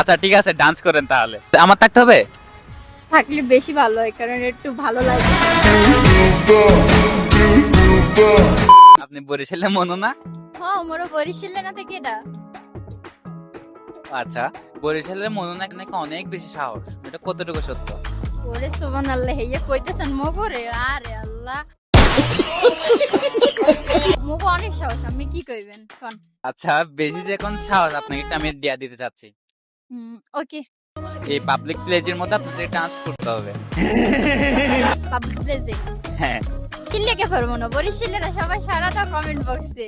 আচ্ছা ঠিক আছে, ডান্স করেন তাহলে। আমার থাকতে হবে? থাকলে বেশি ভালো হয়, কারণ একটু ভালো লাগে। আপনি বরিশালে মনো না? হ্যাঁ, মোর বরিশালে না থেকে এটা। আচ্ছা, বরিশালের মনো নাকি নাকি অনেক বেশি সাহস, এটা কতটুকু সত্য? ওরে সুবহানাল্লাহ, হেইয়া কইতেছেন মগরে? আরে আল্লাহ, মগো অনেক সাহস, আমি কি কইবেন কোন? আচ্ছা, বেশি যে এখন সাহস, আপনাকে একটা আমি দেয়া দিতে চাচ্ছি। ওকে। এই পাবলিক প্লেজের মধ্যে আপনাদের ডান্স করতে হবে। পাবলিক প্লেসে হ্যাঁ। কি লেগে পারবো না? বরিশালেরা সবাই সারা দাও কমেন্ট বক্সে।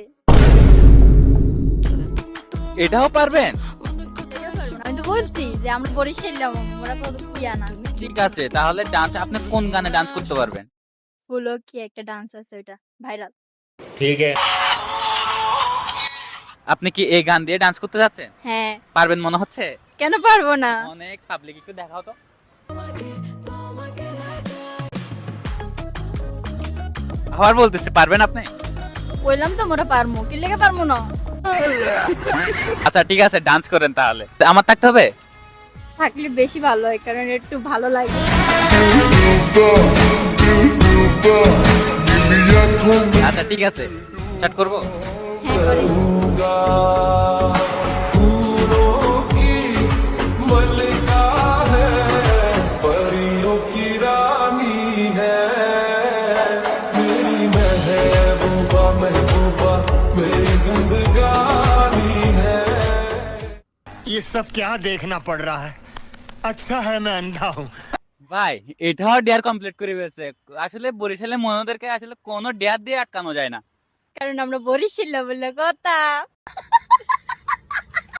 এটাও পারবেন? আমি তো বলছি যে আমরা বরিশালে, ওরা তো ইয়া না। ঠিক আছে, তাহলে ডান্স আপনি কোন গানে ডান্স করতে পারবেন? ফুলো কি একটা ডান্স আছে, ওইটা ভাইরাল। ठीक है। আপনি কি এই গান দিয়ে ডান্স করতে যাচ্ছেন? হ্যাঁ। পারবেন মনে হচ্ছে? কেন পারবো না? অনেক পাবলিক, একটু দেখাও তো। আবার বলতেছি, পারবেন আপনি? কইলাম তো মোরা পারমু, কি লেগে পারমু না? আচ্ছা ঠিক আছে, ডান্স করেন তাহলে। আমার থাকতে হবে? থাকলে বেশি ভালো হয়, কারণ একটু ভালো লাগে। আচ্ছা ঠিক আছে, স্টার্ট করবো। হ্যাঁ, করি। ये सब क्या देखना पड़ रहा है? अच्छा है मैं अंधा हूँ। ভাই, এটাও ডেয়ার কমপ্লিট করে ফেলছে। আসলে বরিশালের মনোদেরকে আসলে কোনো ডেয়ার দিয়ে আটকানো যায় না। কারণ আমরা বরিশালে বলে কথা।